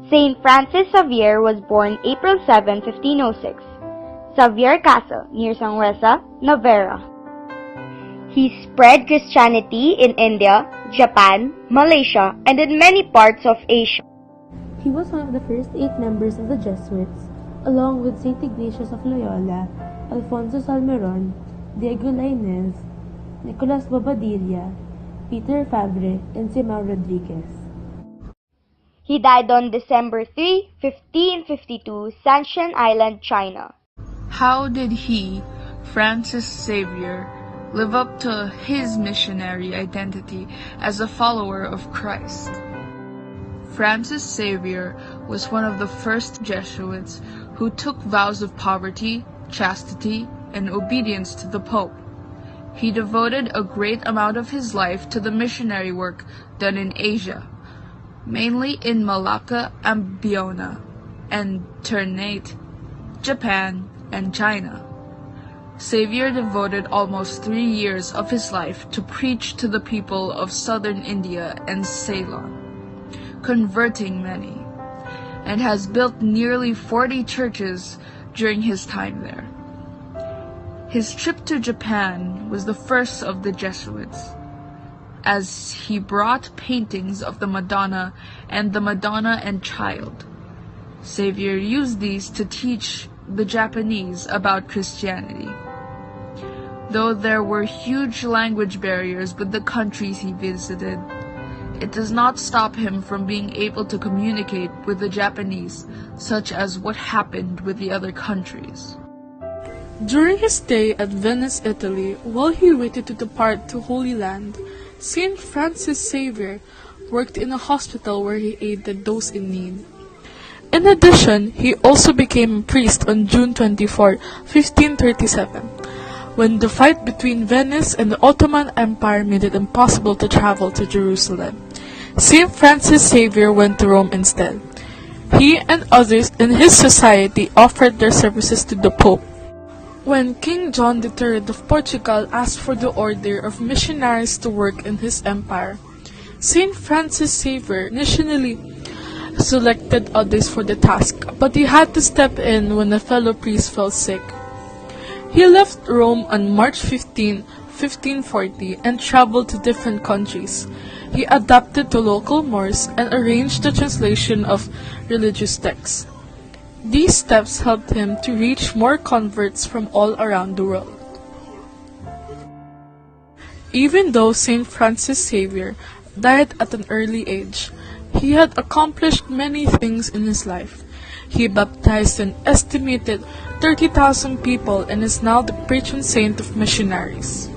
Saint Francis Xavier was born April 7, 1506, Xavier Castle, near Sangüesa, Navarra. He spread Christianity in India, Japan, Malaysia, and in many parts of Asia. He was one of the first 8 members of the Jesuits, along with Saint Ignatius of Loyola, Alfonso Salmeron, Diego Lainez, Nicolas Bobadilla, Peter Fabre, and Simão Rodriguez. He died on December 3, 1552, Sanshan Island, China. How did he, Francis Xavier, live up to his missionary identity as a follower of Christ? Francis Xavier was one of the first Jesuits who took vows of poverty, chastity, and obedience to the Pope. He devoted a great amount of his life to the missionary work done in Asia, mainly in Malacca, Amboina, and Ternate, Japan, and China. Xavier devoted almost 3 years of his life to preach to the people of southern India and Ceylon, converting many, and has built nearly 40 churches during his time there. His trip to Japan was the first of the Jesuits, as he brought paintings of the Madonna and the Madonna and Child. Xavier used these to teach the Japanese about Christianity. Though there were huge language barriers with the countries he visited, it does not stop him from being able to communicate with the Japanese, such as what happened with the other countries. During his stay at Venice, Italy, while he waited to depart to Holy Land, Saint Francis Xavier worked in a hospital where he aided those in need. In addition, he also became a priest on June 24, 1537, when the fight between Venice and the Ottoman Empire made it impossible to travel to Jerusalem. Saint Francis Xavier went to Rome instead. He and others in his society offered their services to the Pope. When King John III of Portugal asked for the order of missionaries to work in his empire, Saint Francis Xavier initially selected others for the task, but he had to step in when a fellow priest fell sick. He left Rome on March 15, 1540 and traveled to different countries. He adapted to local mores and arranged the translation of religious texts. These steps helped him to reach more converts from all around the world. Even though Saint Francis Xavier died at an early age, he had accomplished many things in his life. He baptized an estimated 30,000 people and is now the patron saint of missionaries.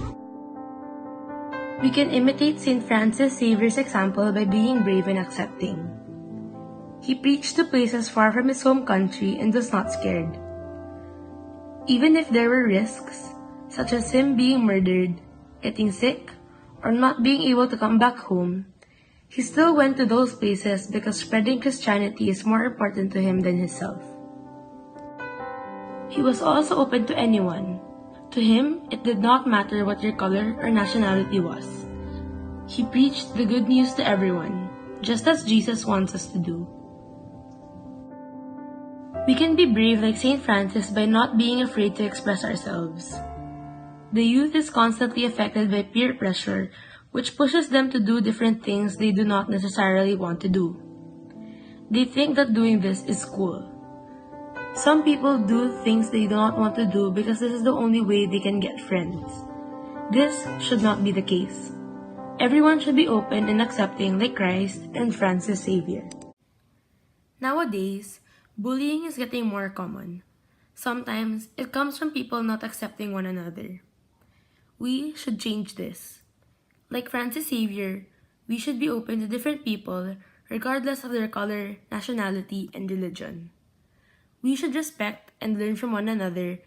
We can imitate Saint Francis Xavier's example by being brave and accepting. He preached to places far from his home country and was not scared. Even if there were risks, such as him being murdered, getting sick, or not being able to come back home, he still went to those places because spreading Christianity is more important to him than himself. He was also open to anyone. To him, it did not matter what your color or nationality was. He preached the good news to everyone, just as Jesus wants us to do. We can be brave like Saint Francis by not being afraid to express ourselves. The youth is constantly affected by peer pressure, which pushes them to do different things they do not necessarily want to do. They think that doing this is cool. Some people do things they do not want to do because this is the only way they can get friends. This should not be the case. Everyone should be open and accepting like Christ and Francis Xavier. Nowadays, bullying is getting more common. Sometimes, it comes from people not accepting one another. We should change this. Like Francis Xavier, we should be open to different people regardless of their color, nationality, and religion. We should respect and learn from one another